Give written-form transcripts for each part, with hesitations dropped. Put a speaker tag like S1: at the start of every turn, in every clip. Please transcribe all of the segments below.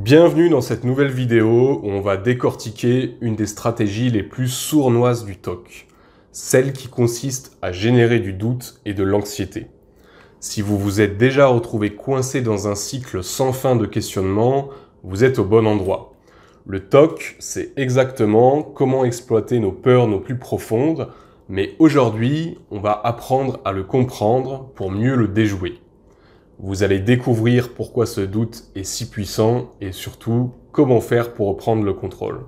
S1: Bienvenue dans cette nouvelle vidéo où on va décortiquer une des stratégies les plus sournoises du TOC, celle qui consiste à générer du doute et de l'anxiété. Si vous vous êtes déjà retrouvé coincé dans un cycle sans fin de questionnement, vous êtes au bon endroit. Le TOC, c'est exactement comment exploiter nos peurs nos plus profondes, mais aujourd'hui, on va apprendre à le comprendre pour mieux le déjouer. Vous allez découvrir pourquoi ce doute est si puissant et surtout comment faire pour reprendre le contrôle.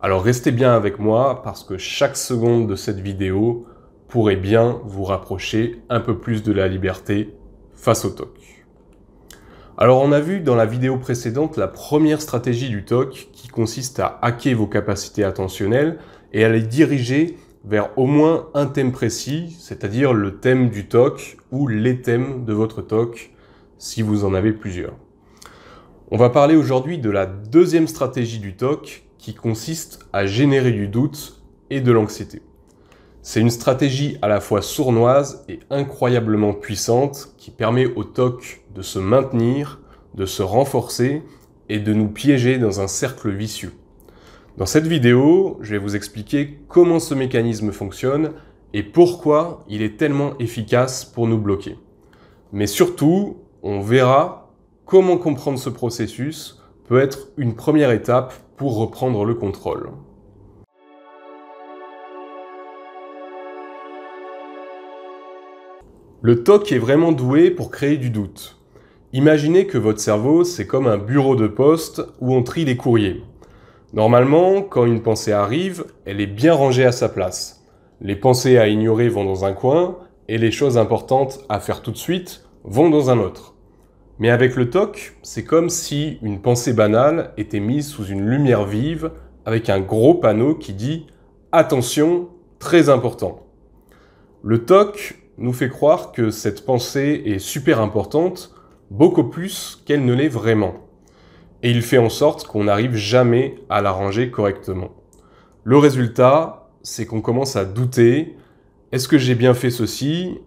S1: Alors restez bien avec moi parce que chaque seconde de cette vidéo pourrait bien vous rapprocher un peu plus de la liberté face au TOC. Alors on a vu dans la vidéo précédente la première stratégie du TOC qui consiste à hacker vos capacités attentionnelles et à les diriger vers au moins un thème précis, c'est-à-dire le thème du TOC ou les thèmes de votre TOC, si vous en avez plusieurs. On va parler aujourd'hui de la deuxième stratégie du TOC qui consiste à générer du doute et de l'anxiété. C'est une stratégie à la fois sournoise et incroyablement puissante qui permet au TOC de se maintenir, de se renforcer et de nous piéger dans un cercle vicieux. Dans cette vidéo, je vais vous expliquer comment ce mécanisme fonctionne et pourquoi il est tellement efficace pour nous bloquer. Mais surtout, on verra comment comprendre ce processus peut être une première étape pour reprendre le contrôle. Le TOC est vraiment doué pour créer du doute. Imaginez que votre cerveau, c'est comme un bureau de poste où on trie les courriers. Normalement, quand une pensée arrive, elle est bien rangée à sa place. Les pensées à ignorer vont dans un coin et les choses importantes à faire tout de suite vont dans un autre. Mais avec le TOC, c'est comme si une pensée banale était mise sous une lumière vive avec un gros panneau qui dit « Attention, très important ». Le TOC nous fait croire que cette pensée est super importante, beaucoup plus qu'elle ne l'est vraiment. Et il fait en sorte qu'on n'arrive jamais à la ranger correctement. Le résultat, c'est qu'on commence à douter « Est-ce que j'ai bien fait ceci ?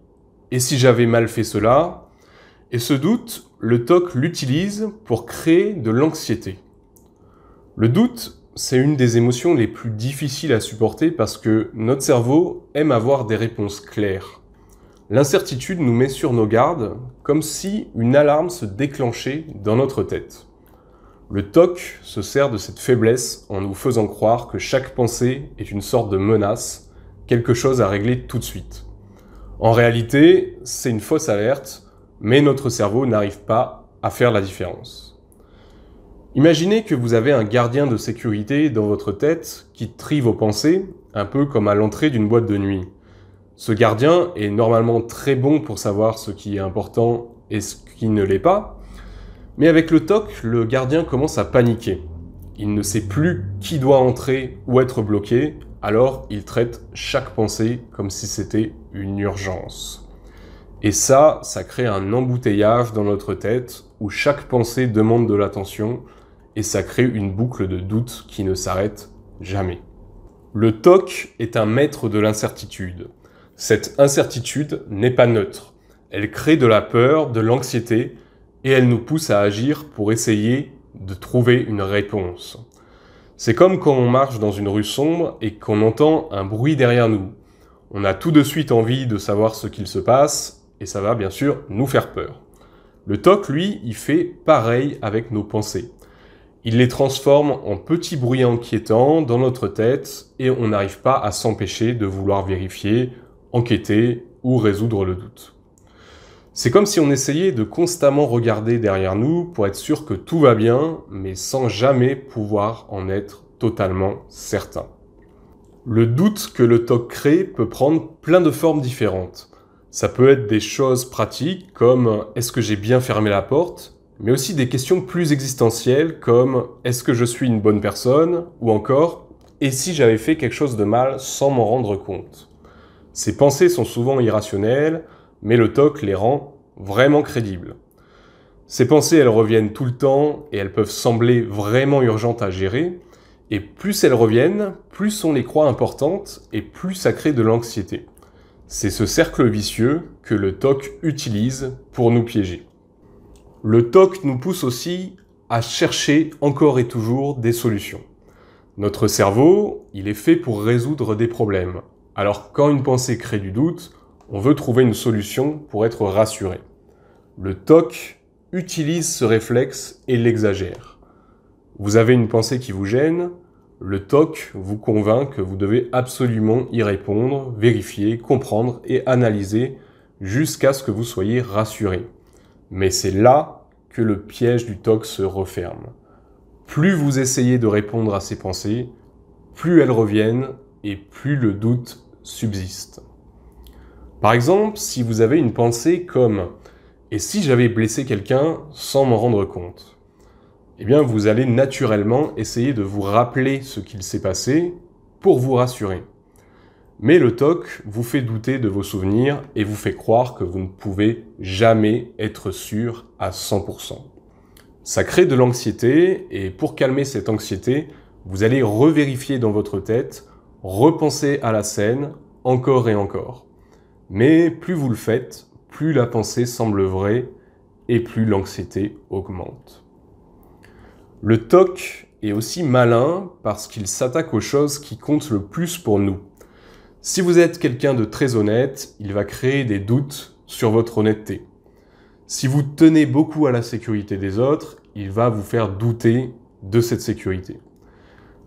S1: Et si j'avais mal fait cela ?» Et ce doute, le TOC l'utilise pour créer de l'anxiété. Le doute, c'est une des émotions les plus difficiles à supporter parce que notre cerveau aime avoir des réponses claires. L'incertitude nous met sur nos gardes, comme si une alarme se déclenchait dans notre tête. Le TOC se sert de cette faiblesse en nous faisant croire que chaque pensée est une sorte de menace, quelque chose à régler tout de suite. En réalité, c'est une fausse alerte, mais notre cerveau n'arrive pas à faire la différence. Imaginez que vous avez un gardien de sécurité dans votre tête qui trie vos pensées, un peu comme à l'entrée d'une boîte de nuit. Ce gardien est normalement très bon pour savoir ce qui est important et ce qui ne l'est pas, mais avec le TOC, le gardien commence à paniquer. Il ne sait plus qui doit entrer ou être bloqué, alors il traite chaque pensée comme si c'était une urgence. Et ça crée un embouteillage dans notre tête où chaque pensée demande de l'attention et ça crée une boucle de doute qui ne s'arrête jamais. Le TOC est un maître de l'incertitude. Cette incertitude n'est pas neutre. Elle crée de la peur, de l'anxiété et elle nous pousse à agir pour essayer de trouver une réponse. C'est comme quand on marche dans une rue sombre et qu'on entend un bruit derrière nous. On a tout de suite envie de savoir ce qu'il se passe et ça va bien sûr nous faire peur. Le TOC, lui, il fait pareil avec nos pensées. Il les transforme en petits bruits inquiétants dans notre tête et on n'arrive pas à s'empêcher de vouloir vérifier, enquêter ou résoudre le doute. C'est comme si on essayait de constamment regarder derrière nous pour être sûr que tout va bien, mais sans jamais pouvoir en être totalement certain. Le doute que le TOC crée peut prendre plein de formes différentes. Ça peut être des choses pratiques comme « est-ce que j'ai bien fermé la porte ?», mais aussi des questions plus existentielles comme « est-ce que je suis une bonne personne ?» ou encore « et si j'avais fait quelque chose de mal sans m'en rendre compte ?» Ces pensées sont souvent irrationnelles, mais le TOC les rend vraiment crédibles. Ces pensées, elles reviennent tout le temps et elles peuvent sembler vraiment urgentes à gérer, et plus elles reviennent, plus on les croit importantes et plus ça crée de l'anxiété. C'est ce cercle vicieux que le TOC utilise pour nous piéger. Le TOC nous pousse aussi à chercher encore et toujours des solutions. Notre cerveau, il est fait pour résoudre des problèmes. Alors quand une pensée crée du doute, on veut trouver une solution pour être rassuré. Le TOC utilise ce réflexe et l'exagère. Vous avez une pensée qui vous gêne, le TOC vous convainc que vous devez absolument y répondre, vérifier, comprendre et analyser jusqu'à ce que vous soyez rassuré. Mais c'est là que le piège du TOC se referme. Plus vous essayez de répondre à ces pensées, plus elles reviennent et plus le doute subsiste. Par exemple, si vous avez une pensée comme « et si j'avais blessé quelqu'un sans m'en rendre compte ?» Eh bien, vous allez naturellement essayer de vous rappeler ce qu'il s'est passé pour vous rassurer. Mais le TOC vous fait douter de vos souvenirs et vous fait croire que vous ne pouvez jamais être sûr à 100%. Ça crée de l'anxiété et pour calmer cette anxiété, vous allez revérifier dans votre tête, repenser à la scène encore et encore. Mais plus vous le faites, plus la pensée semble vraie et plus l'anxiété augmente. Le TOC est aussi malin parce qu'il s'attaque aux choses qui comptent le plus pour nous. Si vous êtes quelqu'un de très honnête, il va créer des doutes sur votre honnêteté. Si vous tenez beaucoup à la sécurité des autres, il va vous faire douter de cette sécurité.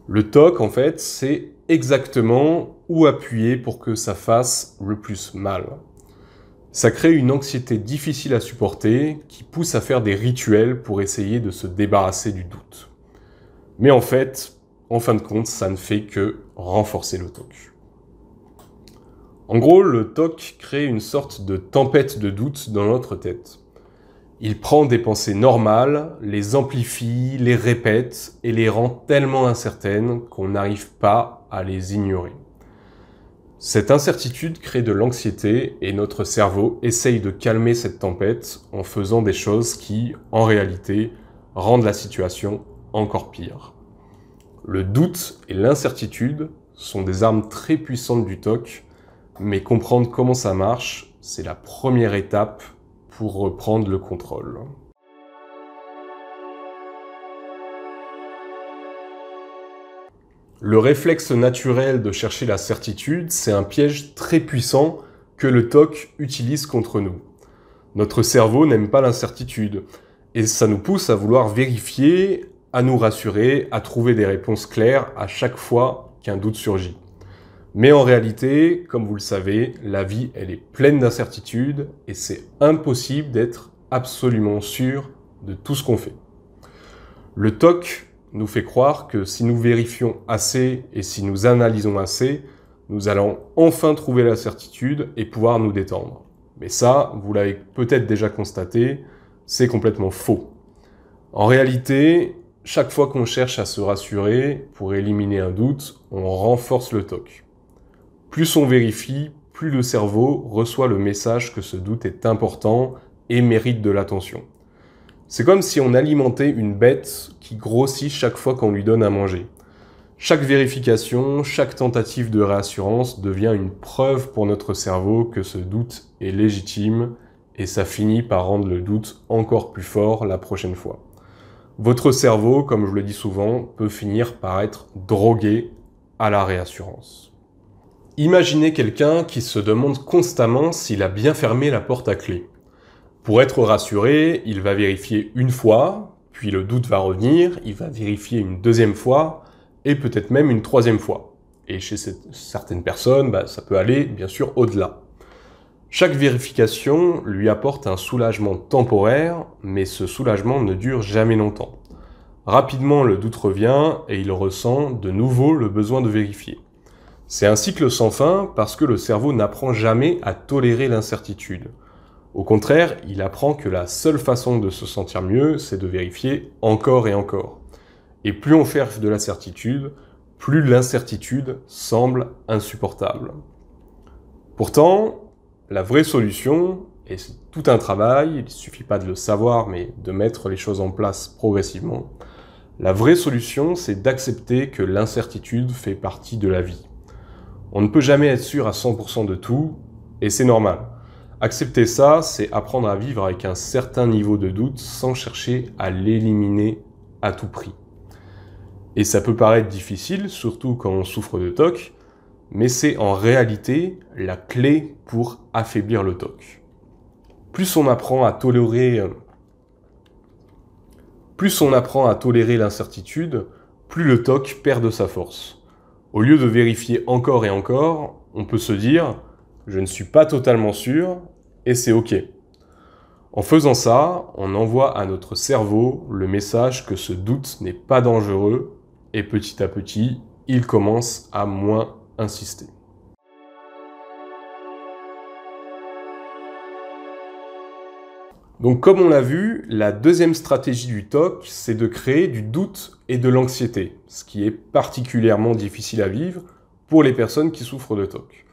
S1: Le TOC, en fait, c'est exactement où appuyer pour que ça fasse le plus mal. Ça crée une anxiété difficile à supporter qui pousse à faire des rituels pour essayer de se débarrasser du doute. Mais en fait, en fin de compte, ça ne fait que renforcer le TOC. En gros, le TOC crée une sorte de tempête de doute dans notre tête. Il prend des pensées normales, les amplifie, les répète et les rend tellement incertaines qu'on n'arrive pas à les ignorer. Cette incertitude crée de l'anxiété et notre cerveau essaye de calmer cette tempête en faisant des choses qui, en réalité, rendent la situation encore pire. Le doute et l'incertitude sont des armes très puissantes du TOC, mais comprendre comment ça marche, c'est la première étape pour reprendre le contrôle. Le réflexe naturel de chercher la certitude, c'est un piège très puissant que le TOC utilise contre nous. Notre cerveau n'aime pas l'incertitude, et ça nous pousse à vouloir vérifier, à nous rassurer, à trouver des réponses claires à chaque fois qu'un doute surgit. Mais en réalité, comme vous le savez, la vie, elle est pleine d'incertitudes et c'est impossible d'être absolument sûr de tout ce qu'on fait. Le TOC nous fait croire que si nous vérifions assez et si nous analysons assez, nous allons enfin trouver la certitude et pouvoir nous détendre. Mais ça, vous l'avez peut-être déjà constaté, c'est complètement faux. En réalité, chaque fois qu'on cherche à se rassurer pour éliminer un doute, on renforce le TOC. Plus on vérifie, plus le cerveau reçoit le message que ce doute est important et mérite de l'attention. C'est comme si on alimentait une bête qui grossit chaque fois qu'on lui donne à manger. Chaque vérification, chaque tentative de réassurance devient une preuve pour notre cerveau que ce doute est légitime et ça finit par rendre le doute encore plus fort la prochaine fois. Votre cerveau, comme je le dis souvent, peut finir par être drogué à la réassurance. Imaginez quelqu'un qui se demande constamment s'il a bien fermé la porte à clé. Pour être rassuré, il va vérifier une fois, puis le doute va revenir, il va vérifier une deuxième fois, et peut-être même une troisième fois. Et chez certaines personnes, ça peut aller bien sûr au-delà. Chaque vérification lui apporte un soulagement temporaire, mais ce soulagement ne dure jamais longtemps. Rapidement, le doute revient et il ressent de nouveau le besoin de vérifier. C'est un cycle sans fin parce que le cerveau n'apprend jamais à tolérer l'incertitude. Au contraire, il apprend que la seule façon de se sentir mieux, c'est de vérifier encore et encore. Et plus on cherche de la certitude, plus l'incertitude semble insupportable. Pourtant, la vraie solution, et c'est tout un travail, il ne suffit pas de le savoir, mais de mettre les choses en place progressivement, la vraie solution, c'est d'accepter que l'incertitude fait partie de la vie. On ne peut jamais être sûr à 100% de tout, et c'est normal. Accepter ça, c'est apprendre à vivre avec un certain niveau de doute sans chercher à l'éliminer à tout prix. Et ça peut paraître difficile, surtout quand on souffre de TOC, mais c'est en réalité la clé pour affaiblir le TOC. Plus on apprend à tolérer l'incertitude, plus le TOC perd de sa force. Au lieu de vérifier encore et encore, on peut se dire « je ne suis pas totalement sûr » et c'est OK. En faisant ça, on envoie à notre cerveau le message que ce doute n'est pas dangereux et petit à petit, il commence à moins insister. Donc comme on l'a vu, la deuxième stratégie du TOC, c'est de créer du doute et de l'anxiété, ce qui est particulièrement difficile à vivre pour les personnes qui souffrent de TOC.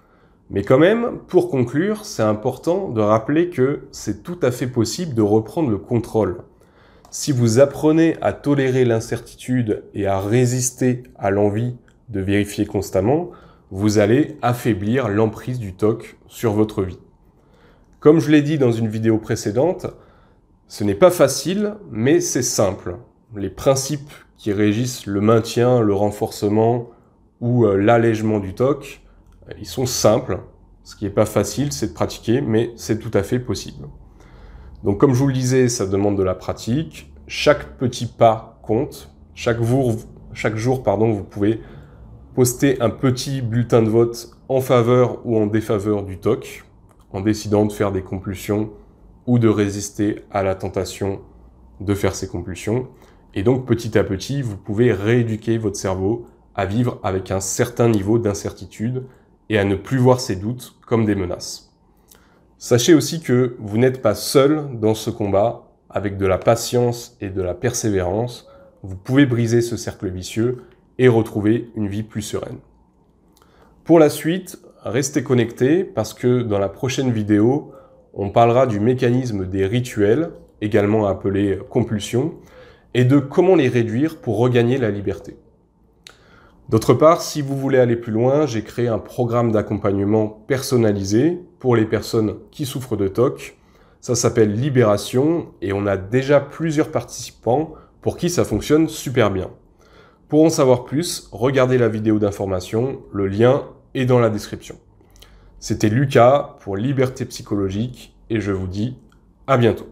S1: Mais quand même, pour conclure, c'est important de rappeler que c'est tout à fait possible de reprendre le contrôle. Si vous apprenez à tolérer l'incertitude et à résister à l'envie de vérifier constamment, vous allez affaiblir l'emprise du TOC sur votre vie. Comme je l'ai dit dans une vidéo précédente, ce n'est pas facile, mais c'est simple. Les principes qui régissent le maintien, le renforcement ou l'allègement du TOC, ils sont simples. Ce qui n'est pas facile, c'est de pratiquer, mais c'est tout à fait possible. Donc comme je vous le disais, ça demande de la pratique. Chaque petit pas compte. Chaque jour, vous pouvez poster un petit bulletin de vote en faveur ou en défaveur du TOC, en décidant de faire des compulsions ou de résister à la tentation de faire ces compulsions. Et donc petit à petit, vous pouvez rééduquer votre cerveau à vivre avec un certain niveau d'incertitude et à ne plus voir ces doutes comme des menaces. Sachez aussi que vous n'êtes pas seul dans ce combat. Avec de la patience et de la persévérance, vous pouvez briser ce cercle vicieux et retrouver une vie plus sereine. Pour la suite, restez connectés parce que dans la prochaine vidéo, on parlera du mécanisme des rituels, également appelés compulsions, et de comment les réduire pour regagner la liberté. D'autre part, si vous voulez aller plus loin, j'ai créé un programme d'accompagnement personnalisé pour les personnes qui souffrent de TOC. Ça s'appelle Libération et on a déjà plusieurs participants pour qui ça fonctionne super bien. Pour en savoir plus, regardez la vidéo d'information, le lien est dans la description. C'était Lucas pour Liberté Psychologique et je vous dis à bientôt.